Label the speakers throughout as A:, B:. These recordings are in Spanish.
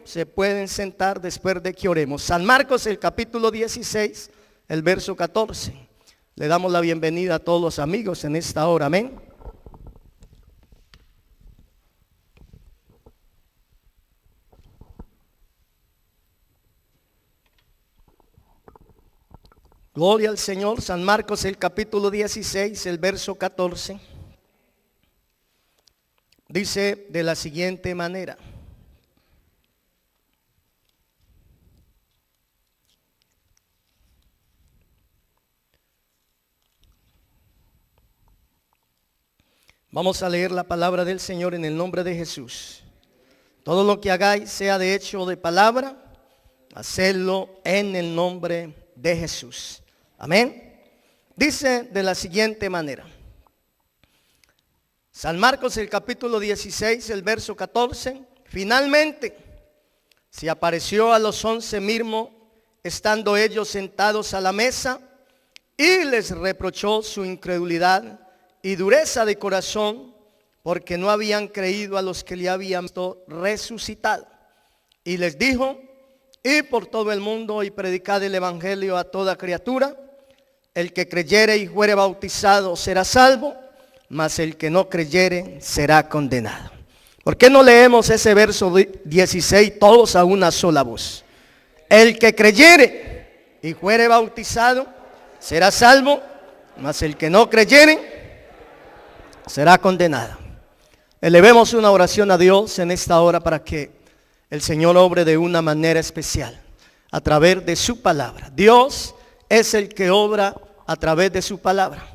A: se pueden sentar después de que oremos. San Marcos, el capítulo 16, el verso 14. Le damos la bienvenida a todos los amigos en esta hora, amén. Gloria al Señor. San Marcos, el capítulo 16, el verso 14. Dice de la siguiente manera. Vamos a leer la palabra del Señor en el nombre de Jesús. Todo lo que hagáis, sea de hecho o de palabra, hacedlo en el nombre de Jesús. Amén. Dice de la siguiente manera. San Marcos, el capítulo 16, el verso 14. Finalmente se apareció a los 11 mismos, estando ellos sentados a la mesa, y les reprochó su incredulidad y dureza de corazón, porque no habían creído a los que le habían visto resucitado. Y les dijo: id por todo el mundo y predicad el evangelio a toda criatura. El que creyere y fuere bautizado será salvo, mas el que no creyere será condenado. ¿Por qué no leemos ese verso 16 todos a una sola voz? El que creyere y fuere bautizado será salvo, mas el que no creyere será condenado. Elevemos una oración a Dios en esta hora para que el Señor obre de una manera especial a través de su palabra. Dios es el que obra a través de su palabra.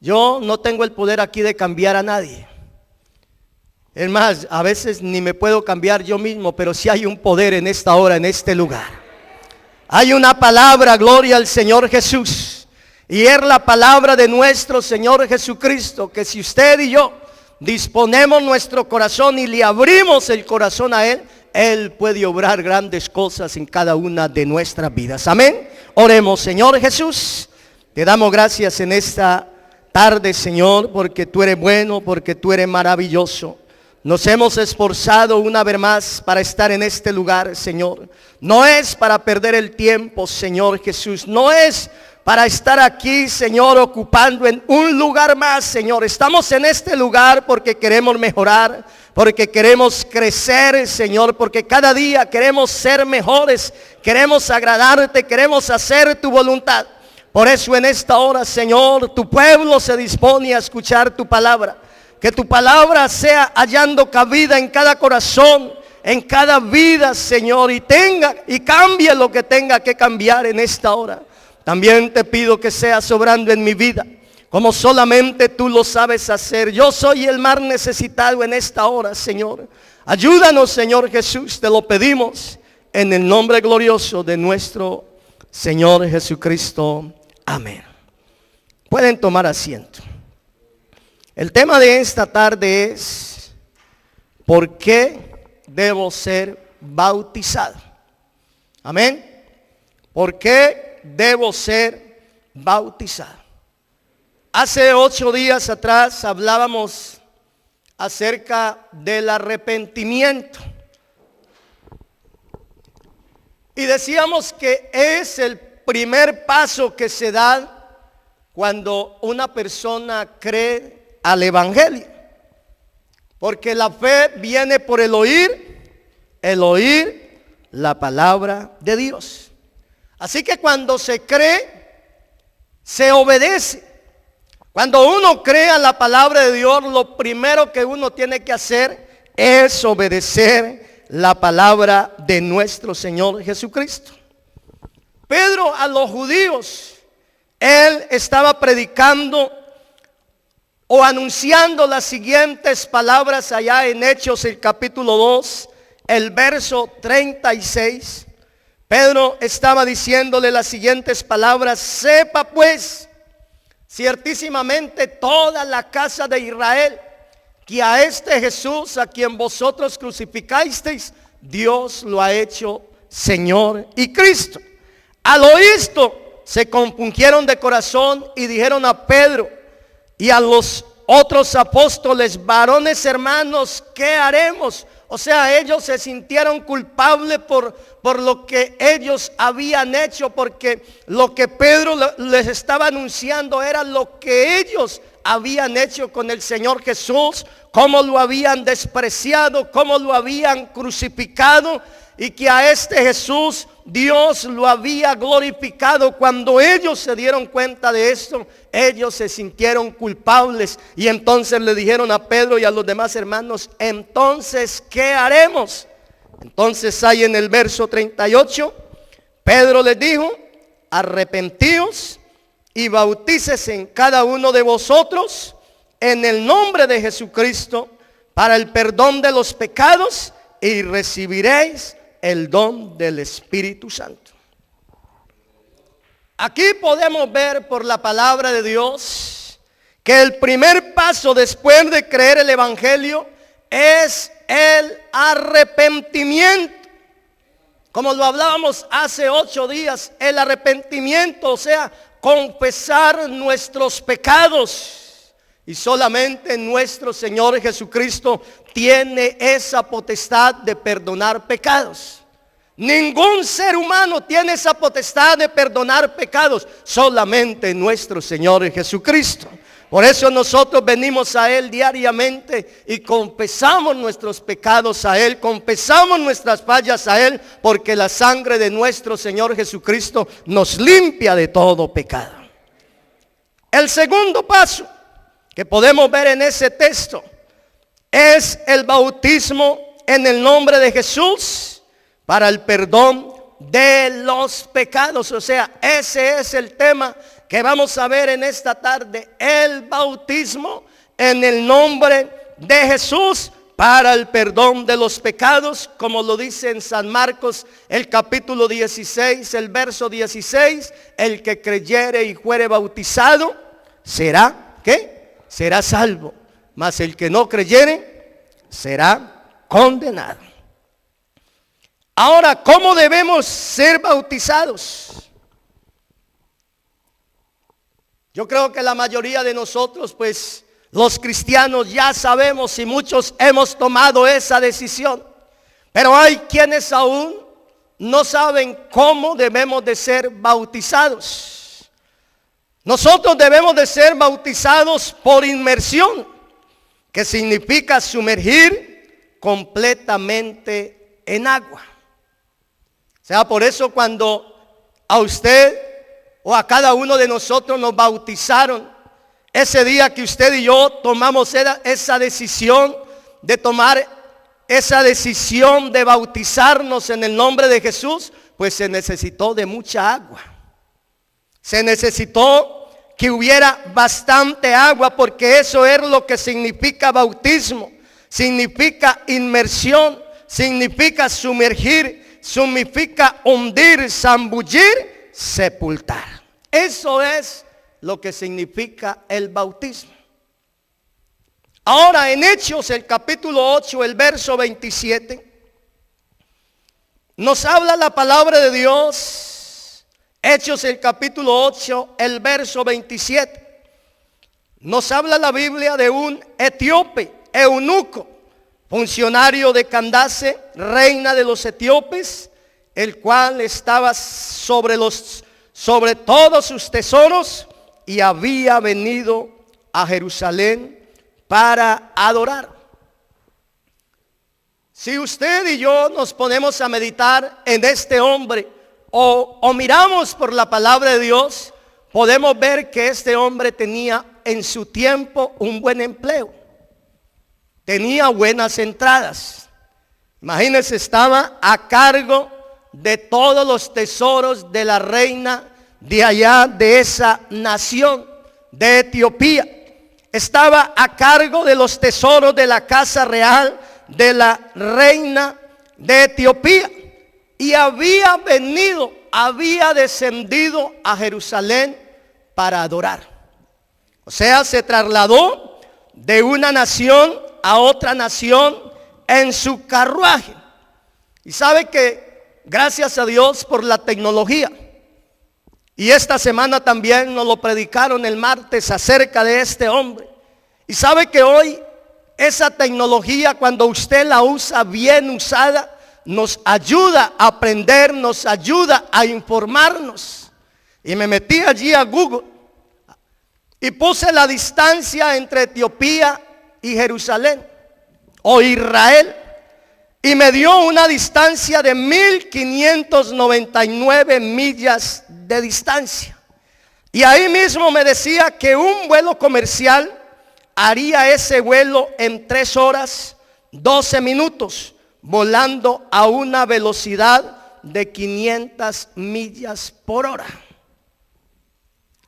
A: Yo no tengo el poder aquí de cambiar a nadie. Es más, a veces ni me puedo cambiar yo mismo, pero sí hay un poder en esta hora, en este lugar. Hay una palabra, gloria al Señor Jesús. Y es la palabra de nuestro Señor Jesucristo, que si usted y yo disponemos nuestro corazón y le abrimos el corazón a Él, Él puede obrar grandes cosas en cada una de nuestras vidas. Amén. Oremos. Señor Jesús, te damos gracias en esta tarde, Señor, porque tú eres bueno, porque tú eres maravilloso. Nos hemos esforzado una vez más para estar en este lugar, Señor. No es para perder el tiempo, Señor Jesús. No es para estar aquí, Señor, ocupando en un lugar más, Señor. Estamos en este lugar porque queremos mejorar, porque queremos crecer, Señor, porque cada día queremos ser mejores, queremos agradarte, queremos hacer tu voluntad. Por eso en esta hora, Señor, tu pueblo se dispone a escuchar tu palabra. Que tu palabra sea hallando cabida en cada corazón, en cada vida, Señor, y cambie lo que tenga que cambiar en esta hora. También te pido que seas obrando en mi vida, como solamente tú lo sabes hacer. Yo soy el más necesitado en esta hora, Señor. Ayúdanos, Señor Jesús, te lo pedimos en el nombre glorioso de nuestro Señor Jesucristo. Amén. Pueden tomar asiento. El tema de esta tarde es: ¿por qué debo ser bautizado? Amén. ¿Por qué debo ser bautizado? Hace 8 días atrás hablábamos acerca del arrepentimiento. Y decíamos que es el primer paso que se da cuando una persona cree al evangelio. Porque la fe viene por el oír la palabra de Dios. Así que cuando se cree, se obedece. Cuando uno cree a la palabra de Dios, lo primero que uno tiene que hacer es obedecer la palabra de nuestro Señor Jesucristo. Pedro a los judíos, él estaba predicando o anunciando las siguientes palabras allá en Hechos, el capítulo 2, el verso 36. Pedro estaba diciéndole las siguientes palabras: sepa pues ciertísimamente toda la casa de Israel que a este Jesús a quien vosotros crucificasteis, Dios lo ha hecho Señor y Cristo. Al oír esto, se compungieron de corazón y dijeron a Pedro y a los otros apóstoles: varones hermanos, ¿qué haremos? O sea, ellos se sintieron culpables por lo que ellos habían hecho, porque lo que Pedro les estaba anunciando era lo que ellos habían hecho con el Señor Jesús, cómo lo habían despreciado, cómo lo habían crucificado, y que a este Jesús Dios lo había glorificado. Cuando ellos se dieron cuenta de esto, ellos se sintieron culpables y entonces le dijeron a Pedro y a los demás hermanos: entonces, ¿qué haremos? Entonces ahí en el verso 38, Pedro les dijo: arrepentíos y bautícese en cada uno de vosotros en el nombre de Jesucristo para el perdón de los pecados, y recibiréis el don del Espíritu Santo. Aquí podemos ver por la palabra de Dios que el primer paso después de creer el Evangelio es el arrepentimiento. Como lo hablábamos hace 8 días, el arrepentimiento, o sea, confesar nuestros pecados. Y solamente nuestro Señor Jesucristo tiene esa potestad de perdonar pecados. Ningún ser humano tiene esa potestad de perdonar pecados, solamente nuestro Señor Jesucristo. Por eso nosotros venimos a Él diariamente y confesamos nuestros pecados a Él, confesamos nuestras fallas a Él, porque la sangre de nuestro Señor Jesucristo nos limpia de todo pecado. El segundo paso que podemos ver en ese texto es el bautismo en el nombre de Jesús para el perdón de los pecados. O sea, ese es el tema que vamos a ver en esta tarde: el bautismo en el nombre de Jesús para el perdón de los pecados, como lo dice en San Marcos el capítulo 16, el verso 16: el que creyere y fuere bautizado será, ¿qué? Será salvo, mas el que no creyere será condenado. Ahora, ¿cómo debemos ser bautizados? Yo creo que la mayoría de nosotros, pues los cristianos, ya sabemos y muchos hemos tomado esa decisión. Pero hay quienes aún no saben cómo debemos de ser bautizados. Nosotros debemos de ser bautizados por inmersión, que significa sumergir completamente en agua. O sea, por eso cuando a usted o a cada uno de nosotros nos bautizaron, ese día que usted y yo tomamos esa decisión de bautizarnos en el nombre de Jesús, pues se necesitó de mucha agua. Se necesitó que hubiera bastante agua, porque eso es lo que significa bautismo. Significa inmersión, significa sumergir, significa hundir, zambullir, sepultar. Eso es lo que significa el bautismo. Ahora, en Hechos, el capítulo 8, el verso 27, nos habla la palabra de Dios. Hechos, el capítulo 8, el verso 27. Nos habla la Biblia de un etíope, eunuco, funcionario de Candace, reina de los etíopes, el cual estaba sobre todos sus tesoros, y había venido a Jerusalén para adorar. Si usted y yo nos ponemos a meditar en este hombre, o miramos por la palabra de Dios, podemos ver que este hombre tenía en su tiempo un buen empleo. Tenía buenas entradas. Imagínense, estaba a cargo de todos los tesoros de la reina de allá, de esa nación de Etiopía. Estaba a cargo de los tesoros de la casa real de la reina de Etiopía. Y había descendido a Jerusalén para adorar. O sea, se trasladó de una nación a otra nación en su carruaje. Y sabe que gracias a Dios por la tecnología. Y esta semana también nos lo predicaron el martes acerca de este hombre. Y sabe que hoy esa tecnología, cuando usted la usa bien usada, nos ayuda a aprender, nos ayuda a informarnos. Y me metí allí a Google y puse la distancia entre Etiopía y Jerusalén o Israel, y me dio una distancia de 1599 millas de distancia. Y ahí mismo me decía que un vuelo comercial haría ese vuelo en 3 horas, 12 minutos, volando a una velocidad de 500 millas por hora.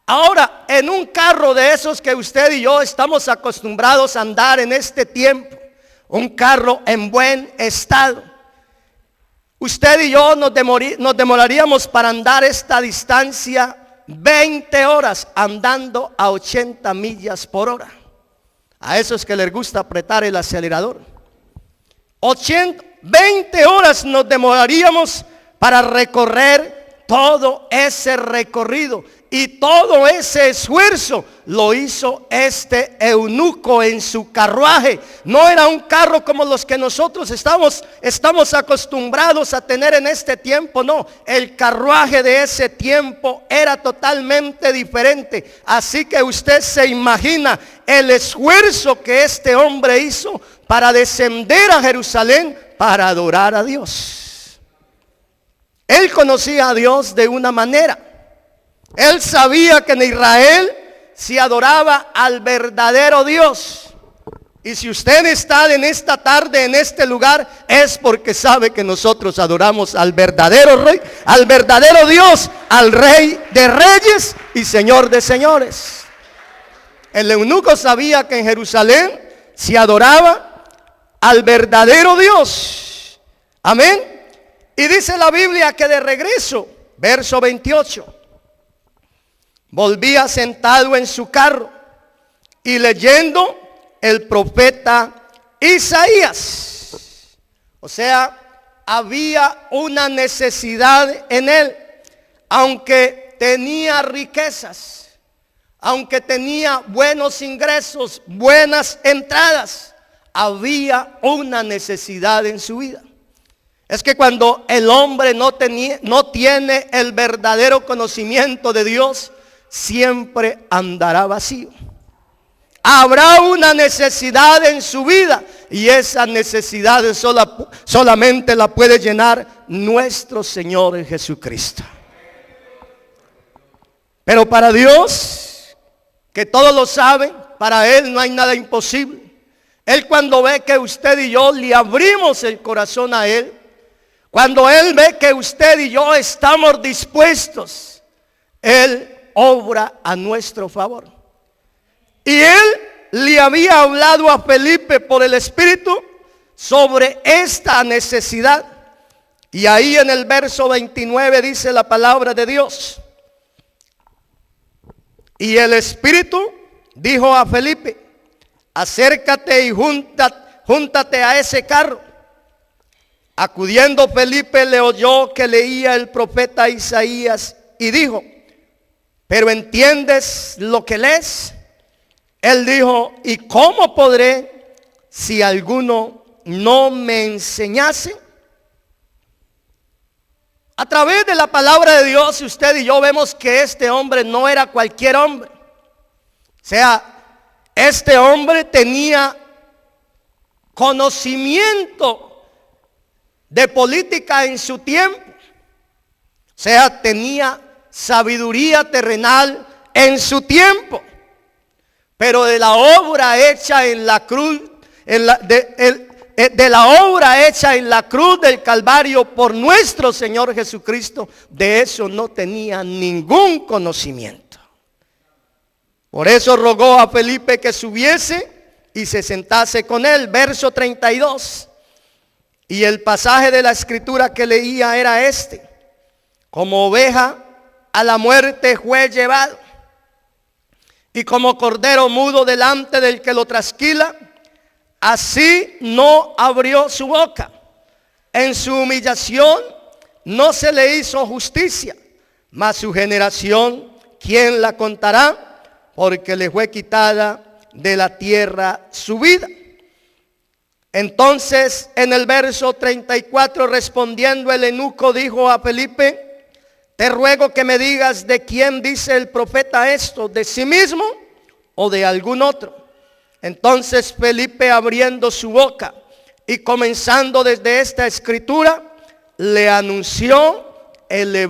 A: Ahora, en un carro de esos que usted y yo estamos acostumbrados a andar en este tiempo, un carro en buen estado, usted y yo nos demoraríamos para andar esta distancia 20 horas andando a 80 millas por hora. A esos que les gusta apretar el acelerador. 20 horas nos demoraríamos para recorrer todo ese recorrido. Y todo ese esfuerzo lo hizo este eunuco en su carruaje. No era un carro como los que nosotros estamos acostumbrados a tener en este tiempo. No, el carruaje de ese tiempo era totalmente diferente. Así que usted se imagina el esfuerzo que este hombre hizo para descender a Jerusalén para adorar a Dios. Él conocía a Dios de una manera. Él sabía que en Israel se adoraba al verdadero Dios. Y si usted está en esta tarde en este lugar, es porque sabe que nosotros adoramos al verdadero Rey, al verdadero Dios, al Rey de Reyes y Señor de Señores. El eunuco sabía que en Jerusalén se adoraba al verdadero Dios. Amén. Y dice la Biblia que de regreso, verso 28, volvía sentado en su carro y leyendo el profeta Isaías. O sea, había una necesidad en él. Aunque tenía riquezas, aunque tenía buenos ingresos, buenas entradas, había una necesidad en su vida. Es que cuando el hombre no tiene el verdadero conocimiento de Dios, siempre andará vacío. Habrá una necesidad en su vida y esa necesidad solamente la puede llenar nuestro Señor Jesucristo. Pero para Dios, que todo lo sabe, para Él no hay nada imposible. Él, cuando ve que usted y yo le abrimos el corazón a Él, cuando Él ve que usted y yo estamos dispuestos, Él obra a nuestro favor. Y él le había hablado a Felipe por el Espíritu sobre esta necesidad. Y ahí en el verso 29 dice la palabra de Dios: y el Espíritu dijo a Felipe: acércate y júntate a ese carro. Acudiendo Felipe, le oyó que leía el profeta Isaías y dijo: ¿pero entiendes lo que lees? Él dijo: ¿y cómo podré si alguno no me enseñase? A través de la palabra de Dios, usted y yo vemos que este hombre no era cualquier hombre. O sea, este hombre tenía conocimiento de política en su tiempo. O sea, tenía sabiduría terrenal en su tiempo, pero de la obra hecha en la cruz, de la obra hecha en la cruz del Calvario por nuestro Señor Jesucristo, de eso no tenía ningún conocimiento. Por eso rogó a Felipe que subiese y se sentase con él. Verso 32. Y el pasaje de la escritura que leía era este: como oveja a la muerte fue llevado, y como cordero mudo delante del que lo trasquila, así no abrió su boca. En su humillación no se le hizo justicia, mas su generación, ¿quién la contará? Porque le fue quitada de la tierra su vida. Entonces en el verso 34 respondiendo el eunuco dijo a Felipe: te ruego que me digas de quién dice el profeta esto, de sí mismo o de algún otro. Entonces Felipe, abriendo su boca y comenzando desde esta escritura, le anunció el evangelio